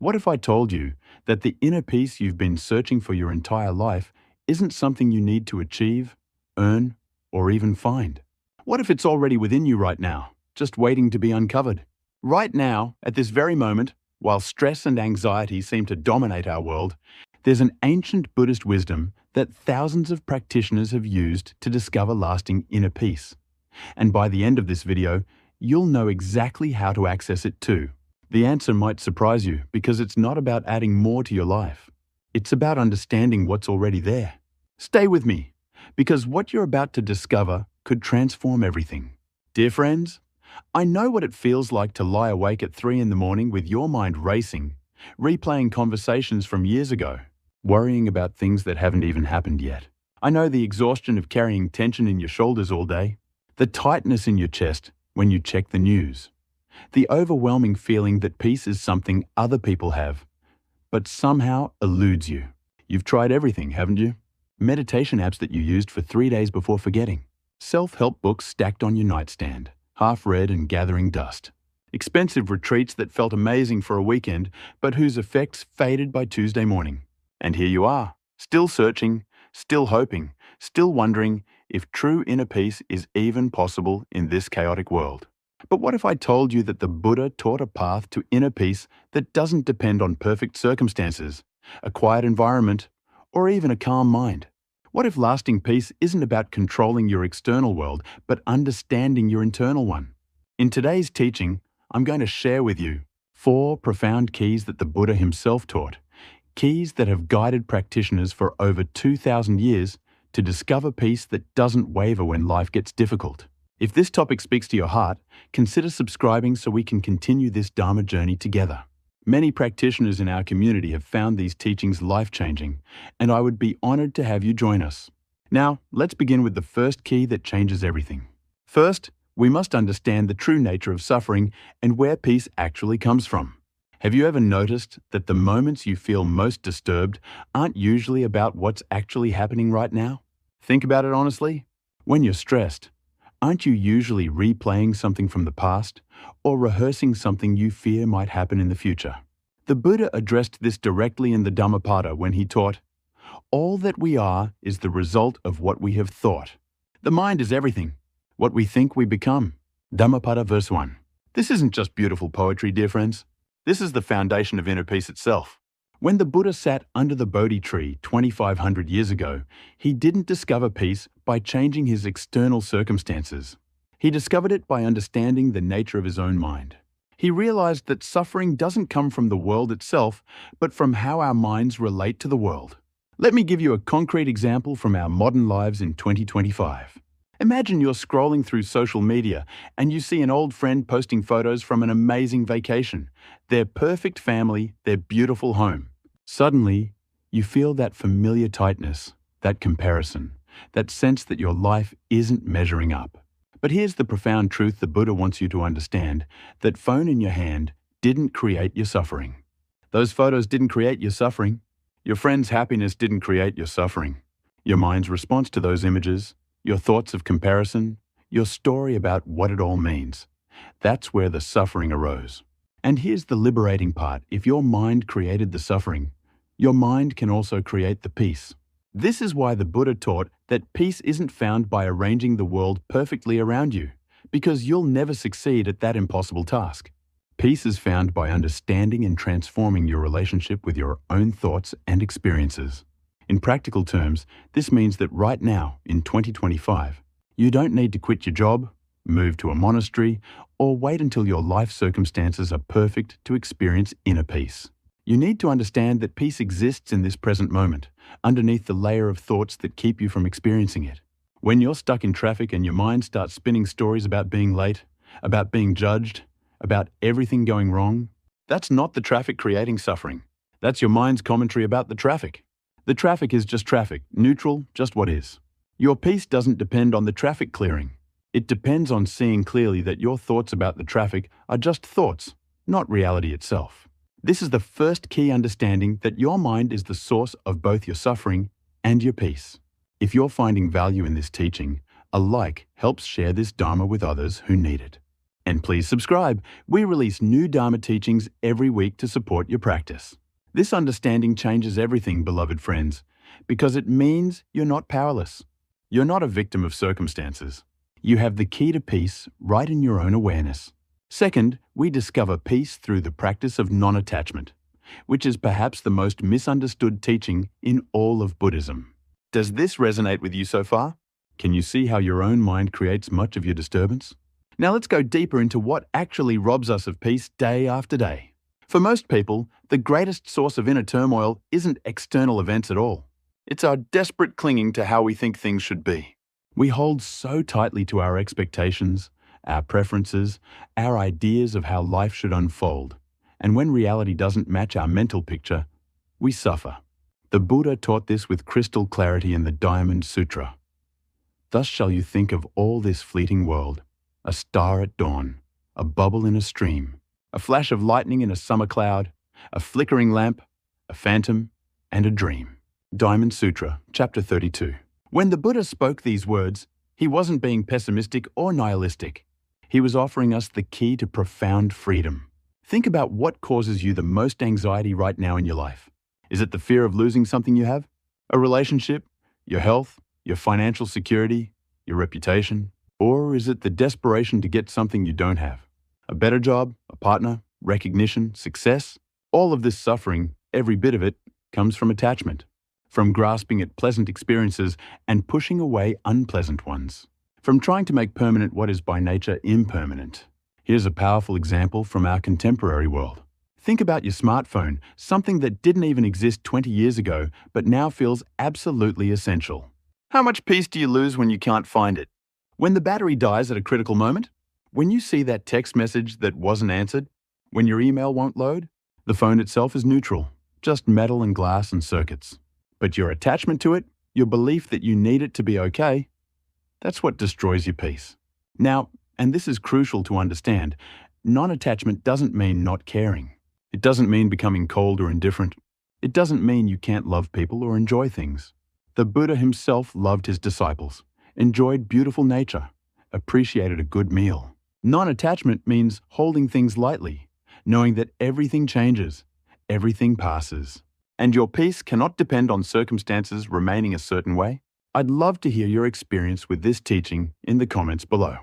What if I told you that the inner peace you've been searching for your entire life isn't something you need to achieve, earn, or even find? What if it's already within you right now, just waiting to be uncovered? Right now, at this very moment, while stress and anxiety seem to dominate our world, there's an ancient Buddhist wisdom that thousands of practitioners have used to discover lasting inner peace. And by the end of this video, you'll know exactly how to access it too. The answer might surprise you because it's not about adding more to your life. It's about understanding what's already there. Stay with me, because what you're about to discover could transform everything. Dear friends, I know what it feels like to lie awake at 3 in the morning with your mind racing, replaying conversations from years ago, worrying about things that haven't even happened yet. I know the exhaustion of carrying tension in your shoulders all day, the tightness in your chest when you check the news, the overwhelming feeling that peace is something other people have, but somehow eludes you. You've tried everything, haven't you? Meditation apps that you used for 3 days before forgetting, self-help books stacked on your nightstand, half read and gathering dust, expensive retreats that felt amazing for a weekend, but whose effects faded by Tuesday morning. And here you are, still searching, still hoping, still wondering if true inner peace is even possible in this chaotic world. But what if I told you that the Buddha taught a path to inner peace that doesn't depend on perfect circumstances, a quiet environment, or even a calm mind? What if lasting peace isn't about controlling your external world, but understanding your internal one? In today's teaching, I'm going to share with you 4 profound keys that the Buddha himself taught, keys that have guided practitioners for over 2,000 years to discover peace that doesn't waver when life gets difficult. If this topic speaks to your heart, consider subscribing so we can continue this Dharma journey together. Many practitioners in our community have found these teachings life-changing, and I would be honored to have you join us. Now, let's begin with the first key that changes everything. First, we must understand the true nature of suffering and where peace actually comes from. Have you ever noticed that the moments you feel most disturbed aren't usually about what's actually happening right now? Think about it honestly. When you're stressed, aren't you usually replaying something from the past or rehearsing something you fear might happen in the future? The Buddha addressed this directly in the Dhammapada when he taught, "All that we are is the result of what we have thought." The mind is everything. What we think we become. Dhammapada verse 1. This isn't just beautiful poetry, dear friends. This is the foundation of inner peace itself. When the Buddha sat under the Bodhi tree 2,500 years ago, he didn't discover peace by changing his external circumstances. He discovered it by understanding the nature of his own mind. He realized that suffering doesn't come from the world itself, but from how our minds relate to the world. Let me give you a concrete example from our modern lives in 2025. Imagine you're scrolling through social media and you see an old friend posting photos from an amazing vacation, their perfect family, their beautiful home. Suddenly, you feel that familiar tightness, that comparison, that sense that your life isn't measuring up. But here's the profound truth the Buddha wants you to understand, that phone in your hand didn't create your suffering. Those photos didn't create your suffering. Your friend's happiness didn't create your suffering. Your mind's response to those images, your thoughts of comparison, your story about what it all means. That's where the suffering arose. And here's the liberating part. If your mind created the suffering, your mind can also create the peace. This is why the Buddha taught that peace isn't found by arranging the world perfectly around you, because you'll never succeed at that impossible task. Peace is found by understanding and transforming your relationship with your own thoughts and experiences. In practical terms, this means that right now, in 2025, you don't need to quit your job, move to a monastery, or wait until your life circumstances are perfect to experience inner peace. You need to understand that peace exists in this present moment, underneath the layer of thoughts that keep you from experiencing it. When you're stuck in traffic and your mind starts spinning stories about being late, about being judged, about everything going wrong, that's not the traffic creating suffering. That's your mind's commentary about the traffic. The traffic is just traffic, neutral, just what is. Your peace doesn't depend on the traffic clearing. It depends on seeing clearly that your thoughts about the traffic are just thoughts, not reality itself. This is the first key understanding that your mind is the source of both your suffering and your peace. If you're finding value in this teaching, a like helps share this Dharma with others who need it. And please subscribe. We release new Dharma teachings every week to support your practice. This understanding changes everything, beloved friends, because it means you're not powerless. You're not a victim of circumstances. You have the key to peace right in your own awareness. Second, we discover peace through the practice of non-attachment, which is perhaps the most misunderstood teaching in all of Buddhism. Does this resonate with you so far? Can you see how your own mind creates much of your disturbance? Now let's go deeper into what actually robs us of peace day after day. For most people, the greatest source of inner turmoil isn't external events at all. It's our desperate clinging to how we think things should be. We hold so tightly to our expectations, our preferences, our ideas of how life should unfold. And when reality doesn't match our mental picture, we suffer. The Buddha taught this with crystal clarity in the Diamond Sutra. Thus shall you think of all this fleeting world, a star at dawn, a bubble in a stream, a flash of lightning in a summer cloud, a flickering lamp, a phantom, and a dream. Diamond Sutra, Chapter 32. When the Buddha spoke these words, he wasn't being pessimistic or nihilistic. He was offering us the key to profound freedom. Think about what causes you the most anxiety right now in your life. Is it the fear of losing something you have? A relationship? Your health? Your financial security? Your reputation? Or is it the desperation to get something you don't have? A better job? A partner? Recognition? Success? All of this suffering, every bit of it, comes from attachment. From grasping at pleasant experiences and pushing away unpleasant ones. From trying to make permanent what is by nature impermanent. Here's a powerful example from our contemporary world. Think about your smartphone, something that didn't even exist 20 years ago, but now feels absolutely essential. How much peace do you lose when you can't find it? When the battery dies at a critical moment? When you see that text message that wasn't answered? When your email won't load? The phone itself is neutral, just metal and glass and circuits. But your attachment to it, your belief that you need it to be okay, that's what destroys your peace. Now, and this is crucial to understand, non-attachment doesn't mean not caring. It doesn't mean becoming cold or indifferent. It doesn't mean you can't love people or enjoy things. The Buddha himself loved his disciples, enjoyed beautiful nature, appreciated a good meal. Non-attachment means holding things lightly, knowing that everything changes, everything passes. And your peace cannot depend on circumstances remaining a certain way. I'd love to hear your experience with this teaching in the comments below.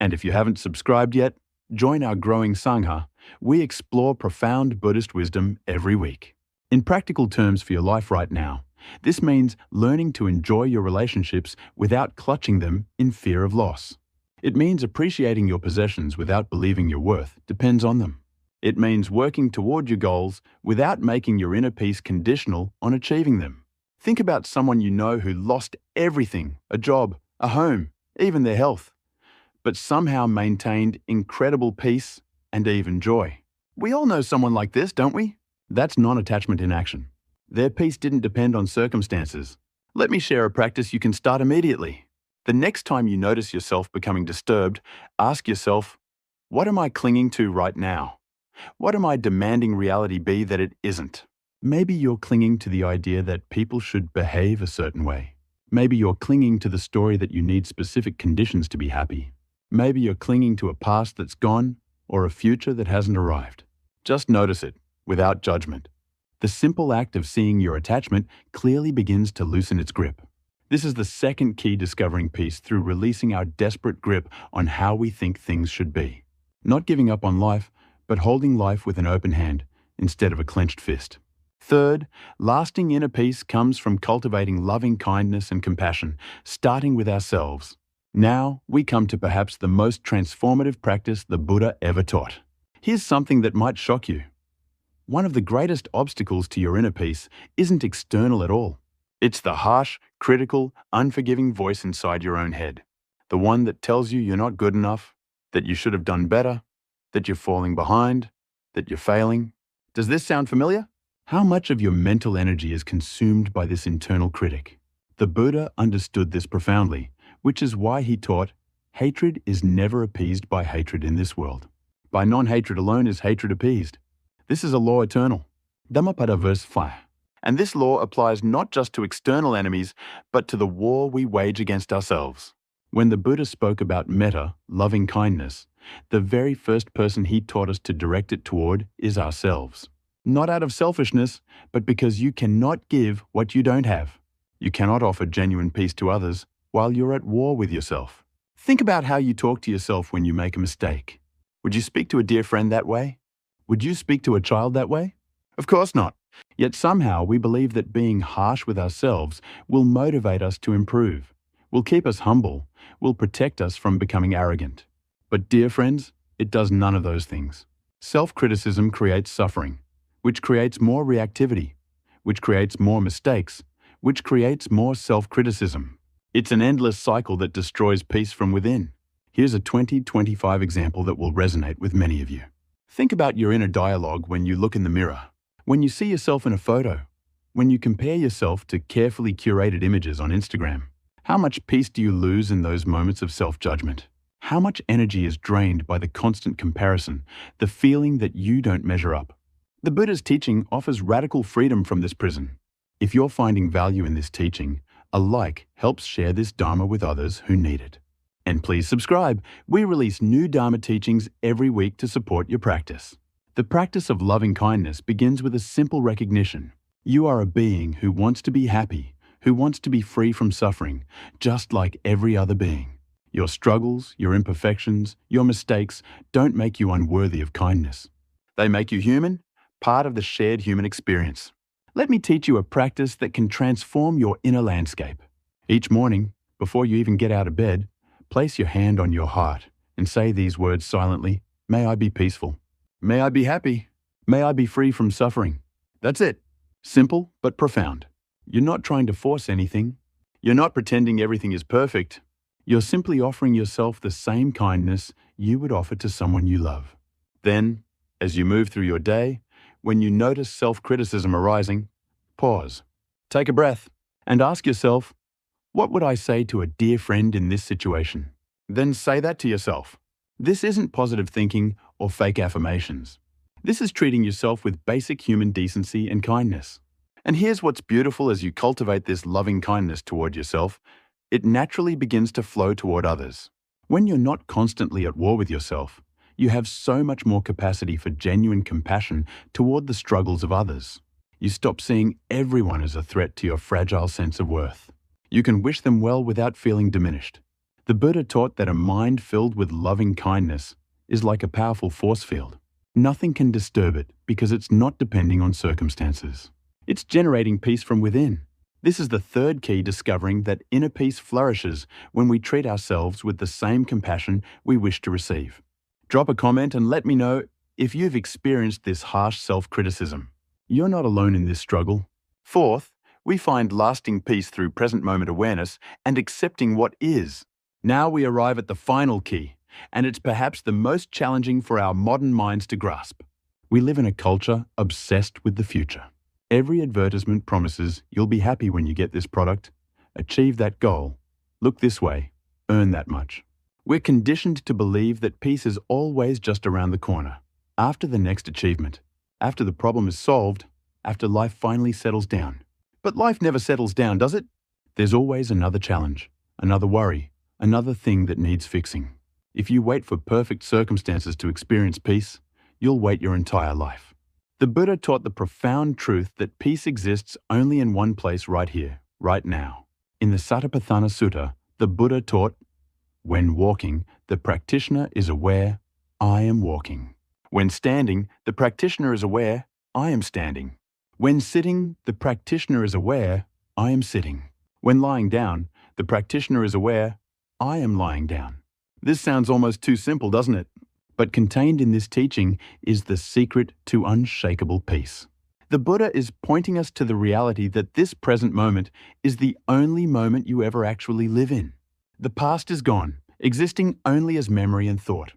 And if you haven't subscribed yet, join our growing Sangha. We explore profound Buddhist wisdom every week. In practical terms for your life right now, this means learning to enjoy your relationships without clutching them in fear of loss. It means appreciating your possessions without believing your worth depends on them. It means working toward your goals without making your inner peace conditional on achieving them. Think about someone you know who lost everything, a job, a home, even their health, but somehow maintained incredible peace and even joy. We all know someone like this, don't we? That's non-attachment in action. Their peace didn't depend on circumstances. Let me share a practice you can start immediately. The next time you notice yourself becoming disturbed, ask yourself, what am I clinging to right now? What am I demanding reality be that it isn't? Maybe you're clinging to the idea that people should behave a certain way. Maybe you're clinging to the story that you need specific conditions to be happy. Maybe you're clinging to a past that's gone or a future that hasn't arrived. Just notice it, without judgment. The simple act of seeing your attachment clearly begins to loosen its grip. This is the second key discovering peace through releasing our desperate grip on how we think things should be. Not giving up on life, but holding life with an open hand instead of a clenched fist. Third, lasting inner peace comes from cultivating loving kindness and compassion, starting with ourselves. Now, we come to perhaps the most transformative practice the Buddha ever taught. Here's something that might shock you. One of the greatest obstacles to your inner peace isn't external at all. It's the harsh, critical, unforgiving voice inside your own head. The one that tells you you're not good enough, that you should have done better, that you're falling behind, that you're failing. Does this sound familiar? How much of your mental energy is consumed by this internal critic? The Buddha understood this profoundly, which is why he taught, hatred is never appeased by hatred in this world. By non-hatred alone is hatred appeased. This is a law eternal. Dhammapada verse 5. And this law applies not just to external enemies, but to the war we wage against ourselves. When the Buddha spoke about metta, loving kindness, the very first person he taught us to direct it toward is ourselves. Not out of selfishness, but because you cannot give what you don't have. You cannot offer genuine peace to others while you're at war with yourself. Think about how you talk to yourself when you make a mistake. Would you speak to a dear friend that way? Would you speak to a child that way? Of course not. Yet somehow we believe that being harsh with ourselves will motivate us to improve, will keep us humble, will protect us from becoming arrogant. But dear friends, it does none of those things. Self-criticism creates suffering, which creates more reactivity, which creates more mistakes, which creates more self-criticism. It's an endless cycle that destroys peace from within. Here's a 2025 example that will resonate with many of you. Think about your inner dialogue when you look in the mirror, when you see yourself in a photo, when you compare yourself to carefully curated images on Instagram. How much peace do you lose in those moments of self-judgment? How much energy is drained by the constant comparison, the feeling that you don't measure up? The Buddha's teaching offers radical freedom from this prison. If you're finding value in this teaching, a like helps share this Dharma with others who need it. And please subscribe. We release new Dharma teachings every week to support your practice. The practice of loving kindness begins with a simple recognition. You are a being who wants to be happy, who wants to be free from suffering, just like every other being. Your struggles, your imperfections, your mistakes don't make you unworthy of kindness. They make you human, part of the shared human experience. Let me teach you a practice that can transform your inner landscape. Each morning, before you even get out of bed, place your hand on your heart and say these words silently. May I be peaceful. May I be happy. May I be free from suffering. That's it. Simple but profound. You're not trying to force anything. You're not pretending everything is perfect. You're simply offering yourself the same kindness you would offer to someone you love. Then, as you move through your day, when you notice self-criticism arising, pause, take a breath, and ask yourself, what would I say to a dear friend in this situation? Then say that to yourself. This isn't positive thinking or fake affirmations. This is treating yourself with basic human decency and kindness. And here's what's beautiful as you cultivate this loving kindness toward yourself. It naturally begins to flow toward others. When you're not constantly at war with yourself, you have so much more capacity for genuine compassion toward the struggles of others. You stop seeing everyone as a threat to your fragile sense of worth. You can wish them well without feeling diminished. The Buddha taught that a mind filled with loving kindness is like a powerful force field. Nothing can disturb it because it's not depending on circumstances. It's generating peace from within. This is the third key, discovering that inner peace flourishes when we treat ourselves with the same compassion we wish to receive. Drop a comment and let me know if you've experienced this harsh self-criticism. You're not alone in this struggle. Fourth, we find lasting peace through present moment awareness and accepting what is. Now we arrive at the final key, and it's perhaps the most challenging for our modern minds to grasp. We live in a culture obsessed with the future. Every advertisement promises you'll be happy when you get this product, achieve that goal, look this way, earn that much. We're conditioned to believe that peace is always just around the corner, after the next achievement, after the problem is solved, after life finally settles down. But life never settles down, does it? There's always another challenge, another worry, another thing that needs fixing. If you wait for perfect circumstances to experience peace, you'll wait your entire life. The Buddha taught the profound truth that peace exists only in one place right here, right now. In the Satipatthana Sutta, the Buddha taught, when walking, the practitioner is aware, I am walking. When standing, the practitioner is aware, I am standing. When sitting, the practitioner is aware, I am sitting. When lying down, the practitioner is aware, I am lying down. This sounds almost too simple, doesn't it? But contained in this teaching is the secret to unshakable peace. The Buddha is pointing us to the reality that this present moment is the only moment you ever actually live in. The past is gone, existing only as memory and thought.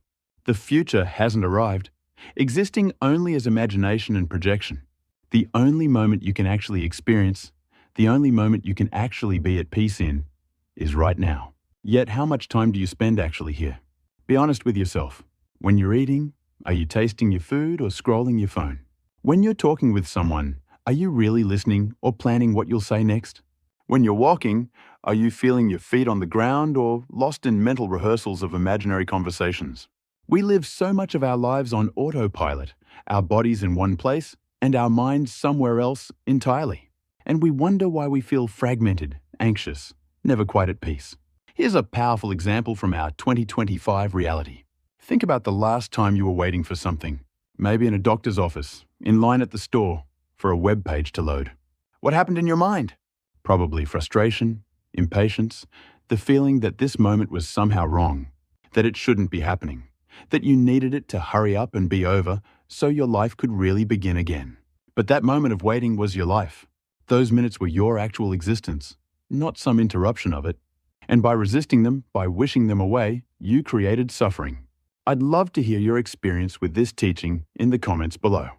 The future hasn't arrived, existing only as imagination and projection. The only moment you can actually experience, the only moment you can actually be at peace in, is right now. Yet how much time do you spend actually here? Be honest with yourself. When you're eating, are you tasting your food or scrolling your phone? When you're talking with someone, are you really listening or planning what you'll say next? When you're walking, are you feeling your feet on the ground or lost in mental rehearsals of imaginary conversations? We live so much of our lives on autopilot, our bodies in one place and our minds somewhere else entirely. And we wonder why we feel fragmented, anxious, never quite at peace. Here's a powerful example from our 2025 reality. Think about the last time you were waiting for something, maybe in a doctor's office, in line at the store, for a web page to load. What happened in your mind? Probably frustration, impatience, the feeling that this moment was somehow wrong, that it shouldn't be happening, that you needed it to hurry up and be over so your life could really begin again. But that moment of waiting was your life. Those minutes were your actual existence, not some interruption of it. And by resisting them, by wishing them away, you created suffering. I'd love to hear your experience with this teaching in the comments below.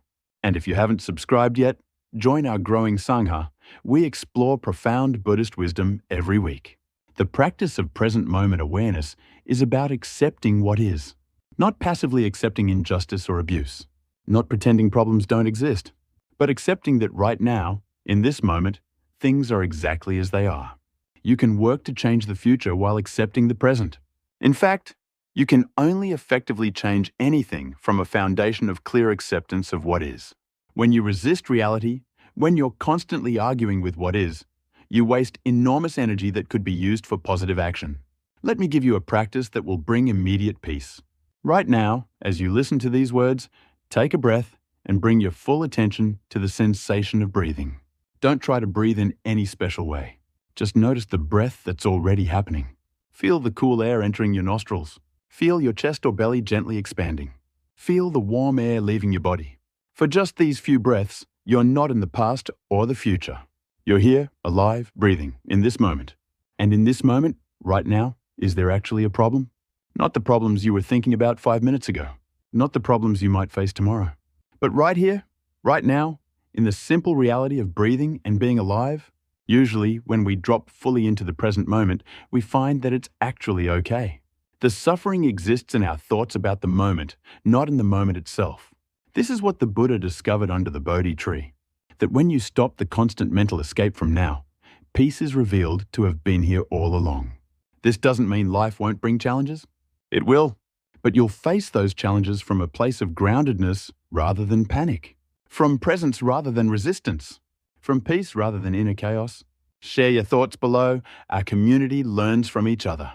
And if you haven't subscribed yet, join our growing Sangha. We explore profound Buddhist wisdom every week. The practice of present moment awareness is about accepting what is, not passively accepting injustice or abuse, not pretending problems don't exist, but accepting that right now, in this moment, things are exactly as they are. You can work to change the future while accepting the present. In fact, you can only effectively change anything from a foundation of clear acceptance of what is. When you resist reality, when you're constantly arguing with what is, you waste enormous energy that could be used for positive action. Let me give you a practice that will bring immediate peace. Right now, as you listen to these words, take a breath and bring your full attention to the sensation of breathing. Don't try to breathe in any special way. Just notice the breath that's already happening. Feel the cool air entering your nostrils. Feel your chest or belly gently expanding. Feel the warm air leaving your body. For just these few breaths, you're not in the past or the future. You're here, alive, breathing, in this moment. And in this moment, right now, is there actually a problem? Not the problems you were thinking about 5 minutes ago. Not the problems you might face tomorrow. But right here, right now, in the simple reality of breathing and being alive, usually when we drop fully into the present moment, we find that it's actually okay. The suffering exists in our thoughts about the moment, not in the moment itself. This is what the Buddha discovered under the Bodhi tree, that when you stop the constant mental escape from now, peace is revealed to have been here all along. This doesn't mean life won't bring challenges. It will, but you'll face those challenges from a place of groundedness rather than panic, from presence rather than resistance, from peace rather than inner chaos. Share your thoughts below. Our community learns from each other.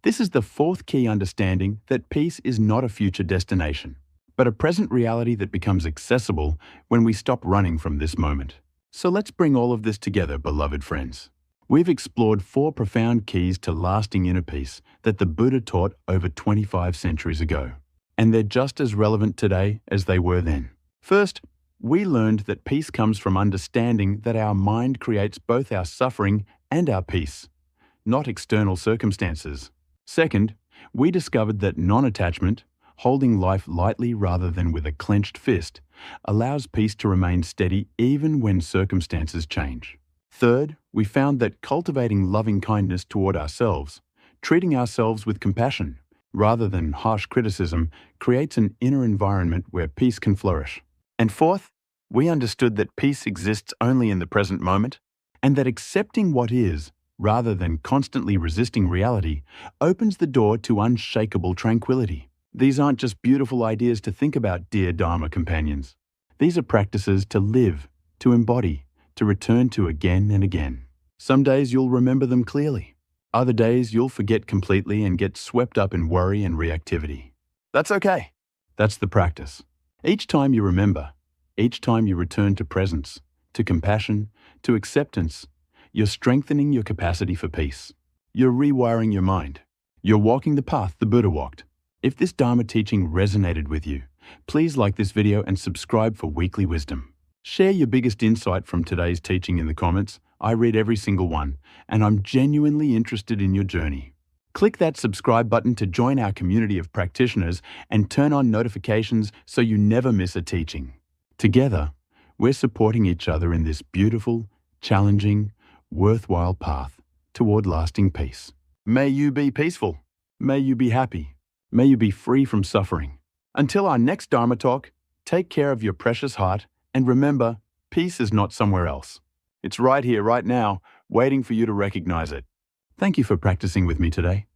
This is the fourth key understanding that peace is not a future destination, but a present reality that becomes accessible when we stop running from this moment. So let's bring all of this together, beloved friends. We've explored 4 profound keys to lasting inner peace that the Buddha taught over 25 centuries ago, and they're just as relevant today as they were then. First, we learned that peace comes from understanding that our mind creates both our suffering and our peace, not external circumstances. Second, we discovered that non-attachment, holding life lightly rather than with a clenched fist, allows peace to remain steady even when circumstances change. Third, we found that cultivating loving kindness toward ourselves, treating ourselves with compassion rather than harsh criticism, creates an inner environment where peace can flourish. And fourth, we understood that peace exists only in the present moment, and that accepting what is, rather than constantly resisting reality, opens the door to unshakable tranquility. These aren't just beautiful ideas to think about, dear Dharma companions. These are practices to live, to embody, to return to again and again. Some days you'll remember them clearly. Other days you'll forget completely and get swept up in worry and reactivity. That's okay. That's the practice. Each time you remember, each time you return to presence, to compassion, to acceptance, you're strengthening your capacity for peace. You're rewiring your mind. You're walking the path the Buddha walked. If this Dharma teaching resonated with you, please like this video and subscribe for weekly wisdom. Share your biggest insight from today's teaching in the comments. I read every single one, and I'm genuinely interested in your journey. Click that subscribe button to join our community of practitioners and turn on notifications so you never miss a teaching. Together, we're supporting each other in this beautiful, challenging, worthwhile path toward lasting peace. May you be peaceful. May you be happy. May you be free from suffering. Until our next Dharma talk, take care of your precious heart and remember, peace is not somewhere else. It's right here, right now, waiting for you to recognize it. Thank you for practicing with me today.